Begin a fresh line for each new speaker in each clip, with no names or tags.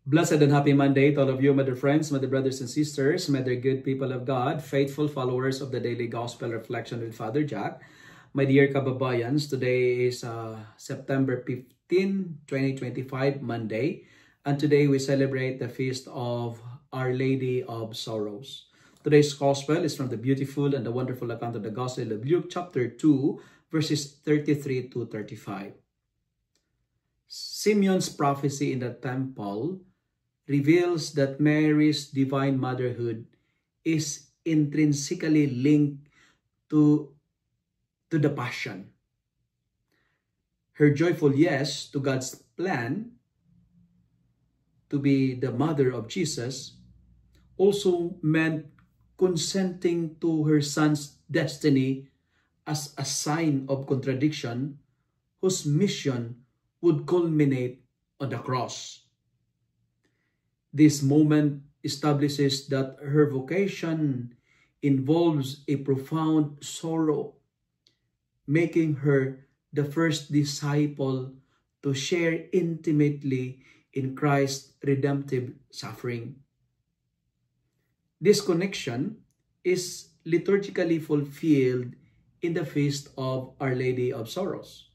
Blessed and happy Monday to all of you, my dear friends, my dear brothers and sisters, my dear good people of God, faithful followers of the Daily Gospel Reflection with Father Jack. My dear kababayans, today is September 15, 2025, Monday. And today we celebrate the feast of Our Lady of Sorrows. Today's Gospel is from the beautiful and the wonderful account of the Gospel of Luke chapter 2, verses 33 to 35. Simeon's prophecy in the temple reveals that Mary's divine motherhood is intrinsically linked to the Passion. Her joyful yes to God's plan to be the mother of Jesus also meant consenting to her son's destiny as a sign of contradiction whose mission would culminate on the cross. This moment establishes that her vocation involves a profound sorrow, making her the first disciple to share intimately in Christ's redemptive suffering. This connection is liturgically fulfilled in the feast of Our Lady of Sorrows.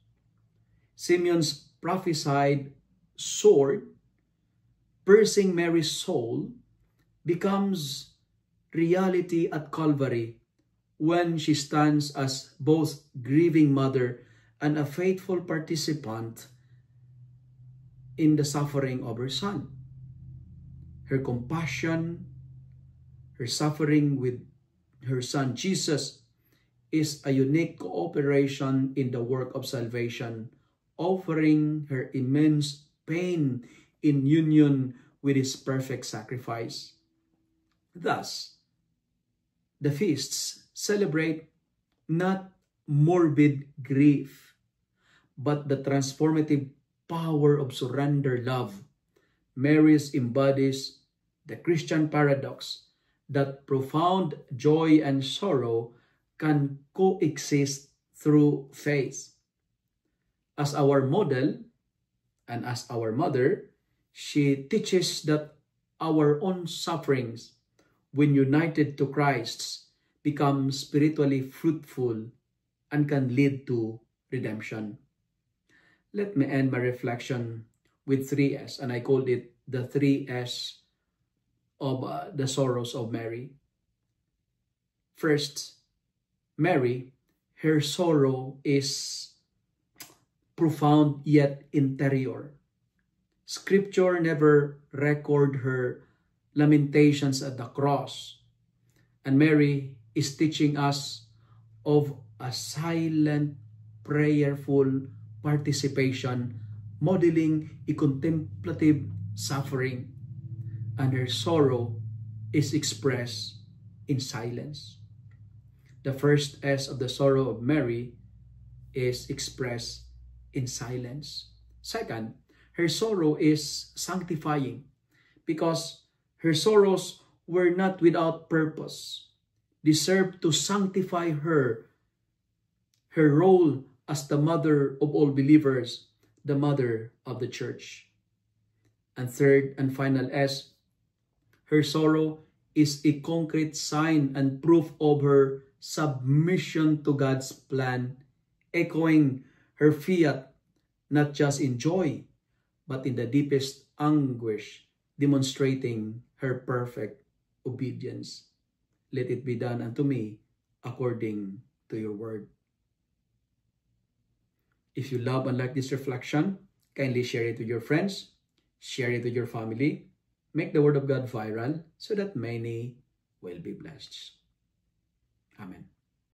Simeon's prophesied sword piercing Mary's soul becomes reality at Calvary when she stands as both grieving mother and a faithful participant in the suffering of her son. Her compassion, her suffering with her son Jesus is a unique cooperation in the work of salvation, offering her immense pain in union with his perfect sacrifice. Thus, the feasts celebrate not morbid grief, but the transformative power of surrender love. Mary embodies the Christian paradox that profound joy and sorrow can coexist through faith. As our model and as our mother, she teaches that our own sufferings, when united to Christ's, become spiritually fruitful and can lead to redemption. Let me end my reflection with 3S, and I called it the 3S of the sorrows of Mary. First, Mary, her sorrow is profound yet interior. Scripture never record her lamentations at the cross. And Mary is teaching us of a silent, prayerful participation, modeling a contemplative suffering. And her sorrow is expressed in silence. The first S of the sorrow of Mary is expressed in silence. Second, her sorrow is sanctifying because her sorrows were not without purpose. They served to sanctify her role as the mother of all believers, the mother of the church. And third and final S, her sorrow is a concrete sign and proof of her submission to God's plan, echoing her fiat not just in joy, but in the deepest anguish, demonstrating her perfect obedience. Let it be done unto me according to your word. If you love and like this reflection, kindly share it with your friends, share it with your family, make the word of God viral so that many will be blessed. Amen.